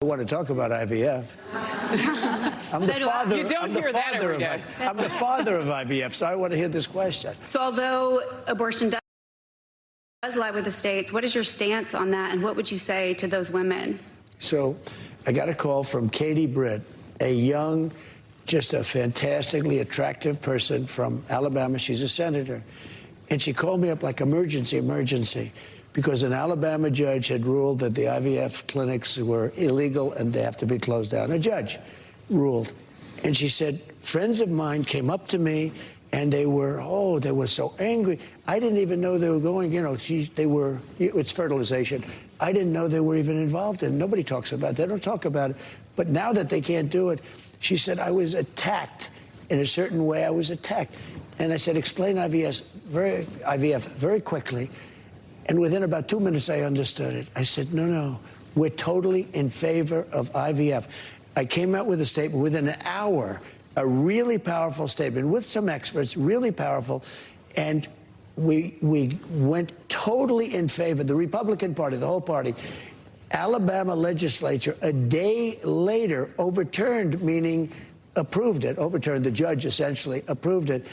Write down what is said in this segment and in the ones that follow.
I want to talk about IVF. I'm the father. You don't hear that every day. I'm the father of IVF, so I want to hear this question. So although abortion does lie with the states, what is your stance on that, and what would you say to those women? So I got a call from Katie Britt, a young, just a fantastically attractive person from Alabama. She's a senator. And she called me up like emergency, because an Alabama judge had ruled that the IVF clinics were illegal and they have to be closed down. A judge ruled. And she said, friends of mine came up to me and they were so angry. I didn't even know they were going, it's fertilization. I didn't know they were even involved in it. Nobody talks about it. They don't talk about it. But now that they can't do it, she said, I was attacked. In a certain way, I was attacked. And I said, explain IVF very quickly. And within about 2 minutes, I understood it. I said, no, we're totally in favor of IVF. I came out with a statement within an hour, a really powerful statement with some experts, really powerful. And we went totally in favor. The Republican Party, the whole party, Alabama legislature, a day later overturned, meaning approved it, overturned, the judge essentially approved it.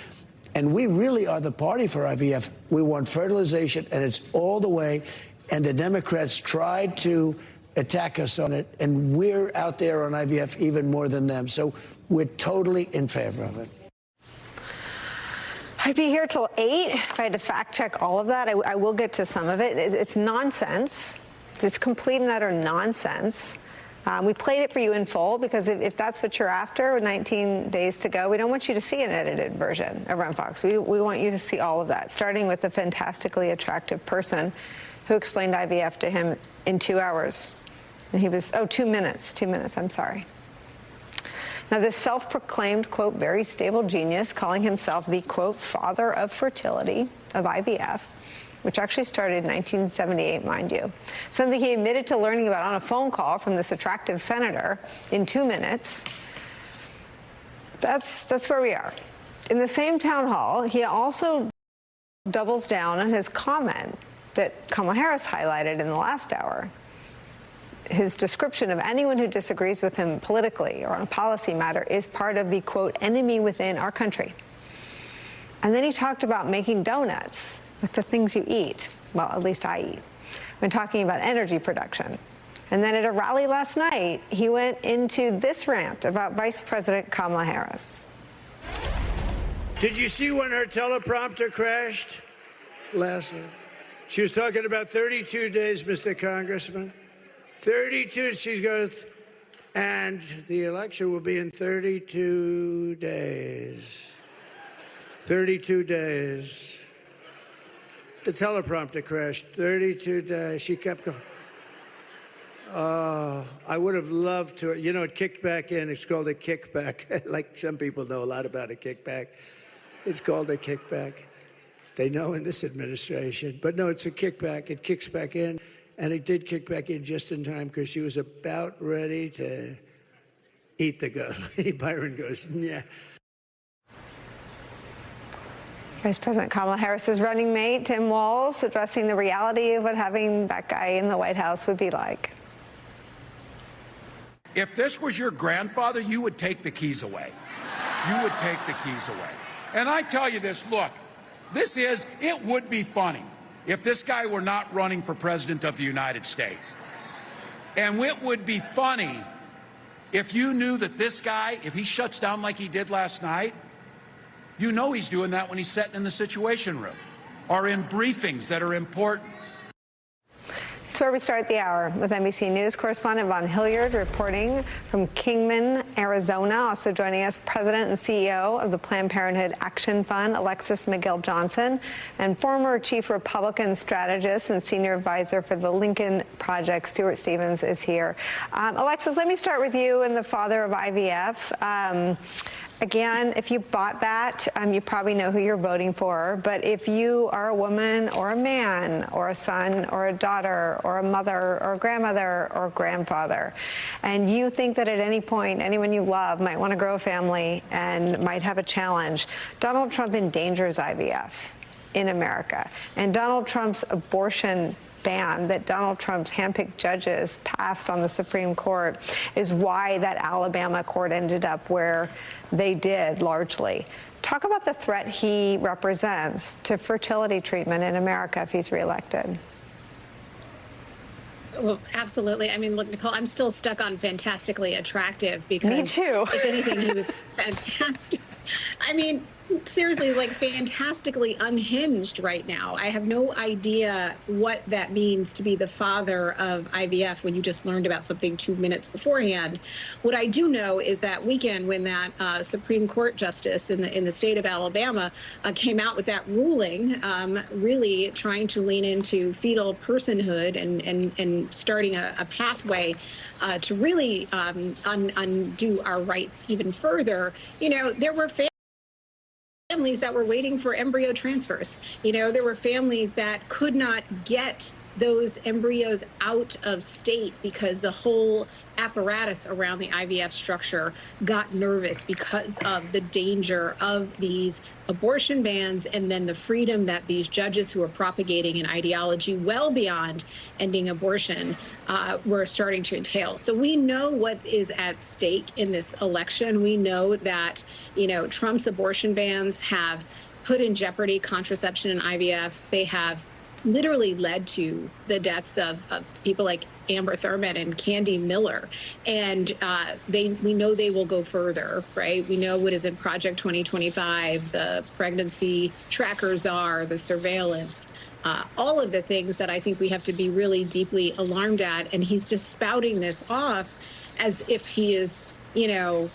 And we really are the party for IVF. We want fertilization, and it's all the way. And the Democrats tried to attack us on it, and we're out there on IVF even more than them. So we're totally in favor of it. I'd be here till 8 if I had to fact check all of that. I will get to some of it. It's nonsense. Just complete and utter nonsense. We played it for you in full because if that's what you're after, with 19 days to go, we don't want you to see an edited version of Run Fox. We want you to see all of that, starting with the fantastically attractive person who explained IVF to him in 2 hours. And he was, 2 minutes, 2 minutes, I'm sorry. Now, this self-proclaimed, quote, very stable genius, calling himself the, quote, father of fertility, of IVF, which actually started in 1978, mind you. Something he admitted to learning about on a phone call from this attractive senator in 2 minutes. That's where we are. In the same town hall, he also doubles down on his comment that Kamala Harris highlighted in the last hour. His description of anyone who disagrees with him politically or on a policy matter is part of the, quote, enemy within our country. And then he talked about making donuts with the things you eat. Well, at least I eat. When talking about energy production. And then at a rally last night, he went into this rant about Vice President Kamala Harris. Did you see when her teleprompter crashed last night? She was talking about 32 days, Mr. Congressman. 32, she goes, and the election will be in 32 days. 32 days. The teleprompter crashed. 32 days. She kept going. I would have loved to. You know, it kicked back in. It's called a kickback. Like some people know a lot about a kickback. It's called a kickback. They know in this administration. But no, it's a kickback. It kicks back in. And it did kick back in just in time because she was about ready to eat the goat. Byron goes, yeah. Vice President Kamala Harris's running mate, Tim Walz, addressing the reality of what having that guy in the White House would be like. If this was your grandfather, you would take the keys away. You would take the keys away. And I tell you this, look, it would be funny if this guy were not running for president of the United States. And it would be funny if you knew that this guy, if he shuts down like he did last night, you know he's doing that when he's sitting in the Situation Room or in briefings that are important. It's where we start the hour with NBC News correspondent Von Hilliard reporting from Kingman, Arizona. Also joining us, President and CEO of the Planned Parenthood Action Fund, Alexis McGill Johnson, and former Chief Republican Strategist and Senior Advisor for the Lincoln Project, Stuart Stevens, is here. Alexis, let me start with you and the father of IVF. Again, if you bought that, you probably know who you're voting for. But if you are a woman or a man or a son or a daughter or a mother or a grandmother or grandfather, and you think that at any point anyone you love might want to grow a family and might have a challenge, Donald Trump endangers IVF in America. And Donald Trump's abortion ban that Donald Trump's handpicked judges passed on the Supreme Court is why that Alabama court ended up where they did, largely. Talk about the threat he represents to fertility treatment in America if he's reelected. Well, absolutely. I mean, look, Nicolle, I'm still stuck on fantastically attractive because Me too. If anything, he was fantastic. I mean, seriously, like fantastically unhinged right now. I have no idea what that means to be the father of IVF when you just learned about something 2 minutes beforehand. What I do know is that weekend when that Supreme Court justice in the state of Alabama came out with that ruling, really trying to lean into fetal personhood and starting a pathway to really undo our rights even further. You know, there were families that were waiting for embryo transfers. You know, there were families that could not get those embryos out of state because the whole apparatus around the IVF structure got nervous because of the danger of these abortion bans and then the freedom that these judges who are propagating an ideology well beyond ending abortion were starting to entail. So we know what is at stake in this election. We know that, you know, Trump's abortion bans have put in jeopardy contraception and IVF. They have literally led to the deaths of people like Amber Thurman and Candy Miller. And we know they will go further, right? We know what is in Project 2025, the pregnancy trackers are, the surveillance, all of the things that I think we have to be really deeply alarmed at. And he's just spouting this off as if he is, you know,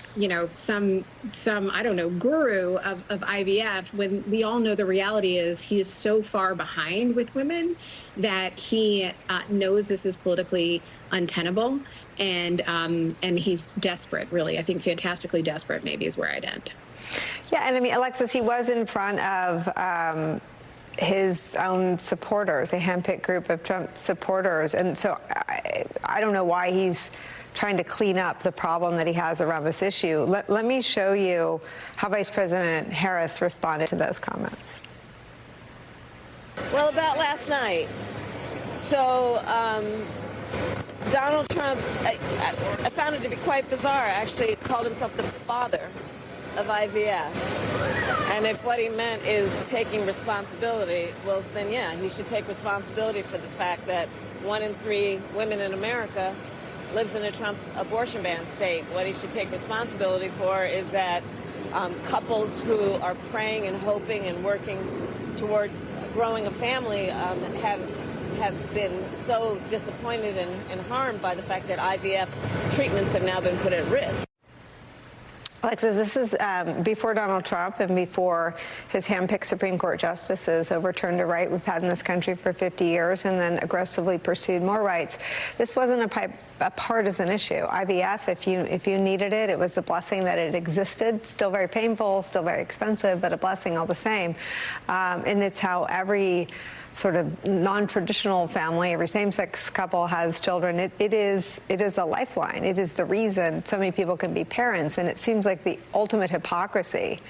some I don't know, guru of IVF, when we all know the reality is he is so far behind with women that he knows this is politically untenable, and he's desperate, really. I think fantastically desperate maybe is where I'd end. Yeah, and I mean, Alexis, he was in front of his own supporters, a handpicked group of Trump supporters, and so I don't know why he's trying to clean up the problem that he has around this issue. Let me show you how Vice President Harris responded to those comments. Well, about last night. So Donald Trump, I found it to be quite bizarre, actually called himself the father of IVF. And if what he meant is taking responsibility, well, then, yeah, he should take responsibility for the fact that 1 in 3 women in America lives in a Trump abortion ban state. What he should take responsibility for is that couples who are praying and hoping and working toward growing a family have been so disappointed and harmed by the fact that IVF treatments have now been put at risk. Alexis, this is before Donald Trump and before his handpicked Supreme Court justices overturned a right we've had in this country for 50 years and then aggressively pursued more rights. This wasn't a partisan issue. IVF, if you needed it, it was a blessing that it existed. Still very painful, still very expensive, but a blessing all the same. And it's how every sort of non-traditional family, every same-sex couple has children. It is a lifeline. It is the reason so many people can be parents. And it seems like the ultimate hypocrisy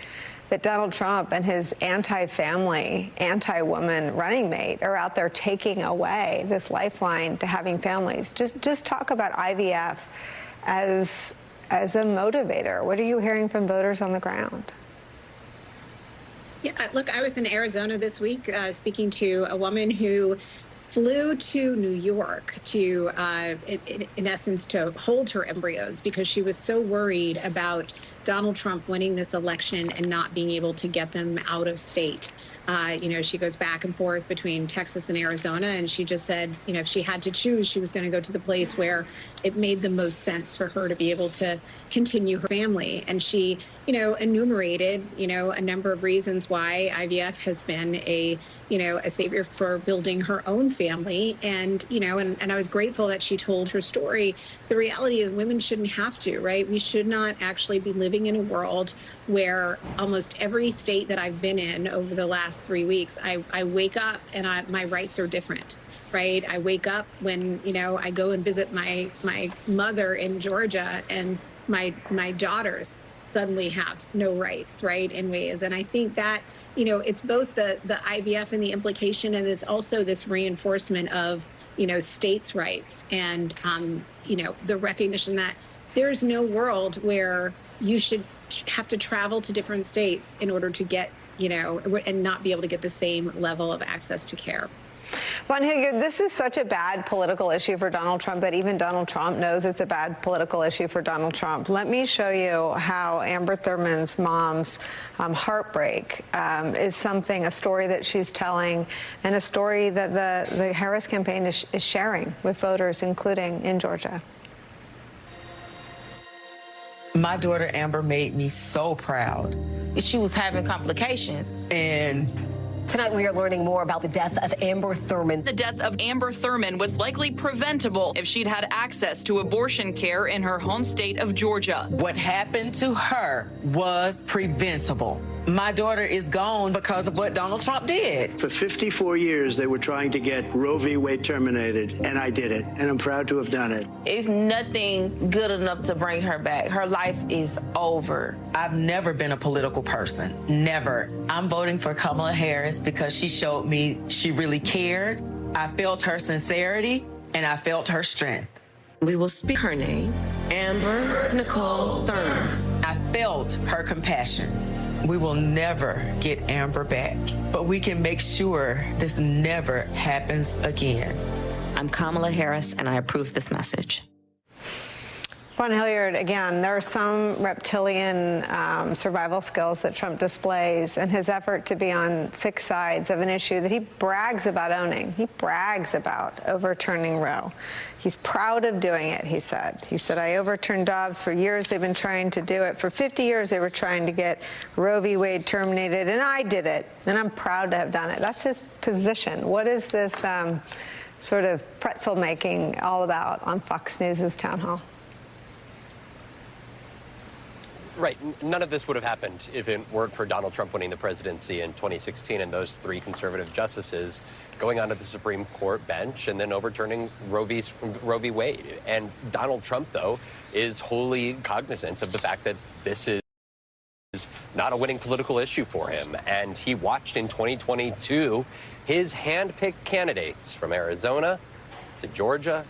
that Donald Trump and his anti-family, anti-woman running mate are out there taking away this lifeline to having families. Just talk about IVF as a motivator. What are you hearing from voters on the ground? Yeah, look, I was in Arizona this week speaking to a woman who flew to New York to, in essence, to hold her embryos because she was so worried about Donald Trump winning this election and not being able to get them out of state. You know, she goes back and forth between Texas and Arizona, and she just said, you know, if she had to choose, she was going to go to the place where it made the most sense for her to be able to continue her family. And she, you know, enumerated, you know, a number of reasons why IVF has been a savior for building her own family. And, you know, and I was grateful that she told her story. The reality is women shouldn't have to, right? We should not actually be living in a world where almost every state that I've been in over the last 3 weeks, I wake up and my rights are different, right? I wake up when, you know, I go and visit my mother in Georgia and my daughters suddenly have no rights, right, in ways. And I think that, you know, it's both the IVF and the implication, and it's also this reinforcement of, you know, states' rights and, you know, the recognition that there's no world where you should have to travel to different states in order to get, you know, and not be able to get the same level of access to care. Von Hilliard, this is such a bad political issue for Donald Trump that even Donald Trump knows it's a bad political issue for Donald Trump. Let me show you how Amber Thurman's mom's heartbreak is something, a story that she's telling, and a story that the Harris campaign is sharing with voters, including in Georgia. My daughter Amber made me so proud. She was having complications. And tonight we are learning more about the death of Amber Thurman. The death of Amber Thurman was likely preventable if she'd had access to abortion care in her home state of Georgia. What happened to her was preventable. My daughter is gone because of what Donald Trump did. For 54 years, they were trying to get Roe v. Wade terminated, and I did it, and I'm proud to have done it. It's nothing good enough to bring her back. Her life is over. I've never been a political person, never. I'm voting for Kamala Harris because she showed me she really cared. I felt her sincerity, and I felt her strength. We will speak her name, Amber Nicolle Thurman. I felt her compassion. We will never get Amber back, but we can make sure this never happens again. I'm Kamala Harris, and I approve this message. Von Hilliard, again, there are some reptilian survival skills that Trump displays in his effort to be on 6 sides of an issue that he brags about owning. He brags about overturning Roe. He's proud of doing it, he said. He said, I overturned Dobbs. For years, they've been trying to do it. For 50 years, they were trying to get Roe v. Wade terminated, and I did it, and I'm proud to have done it. That's his position. What is this sort of pretzel making all about on Fox News' town hall? Right. None of this would have happened if it weren't for Donald Trump winning the presidency in 2016 and those 3 conservative justices going onto the Supreme Court bench and then overturning Roe v. Wade. And Donald Trump, though, is wholly cognizant of the fact that this is not a winning political issue for him. And he watched in 2022 his hand-picked candidates from Arizona to Georgia,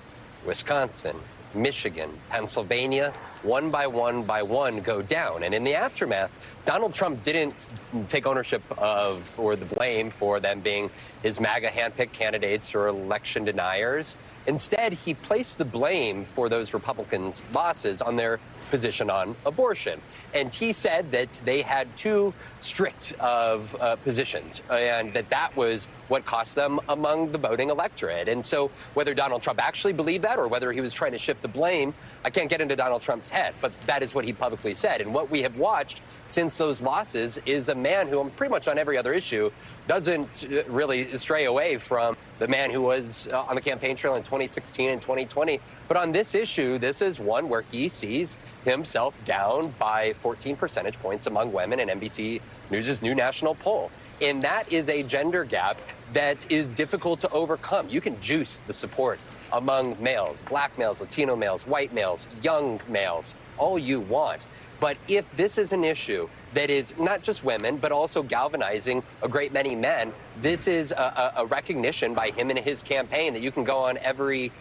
Wisconsin, Michigan, Pennsylvania, one by one go down. And in the aftermath, Donald Trump didn't take ownership of or the blame for them being his MAGA handpicked candidates or election deniers. Instead, he placed the blame for those Republicans' losses on their position on abortion. And he said that they had too strict of positions and that was what cost them among the voting electorate. And so whether Donald Trump actually believed that or whether he was trying to shift the blame, I can't get into Donald Trump's head, but that is what he publicly said. And what we have watched since those losses is a man who, pretty much on every other issue, doesn't really stray away from the man who was on the campaign trail in 2016 and 2020. But on this issue, this is one where he sees himself down by 14 percentage points among women in NBC News' new national poll. And that is a gender gap that is difficult to overcome. You can juice the support among males, black males, Latino males, white males, young males, all you want. But if this is an issue that is not just women, but also galvanizing a great many men, this is a recognition by him and his campaign that you can go on every,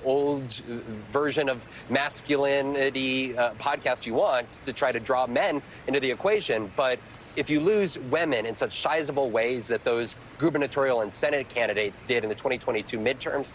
old version of masculinity podcast you want to try to draw men into the equation. But if you lose women in such sizable ways that those gubernatorial and Senate candidates did in the 2022 midterms,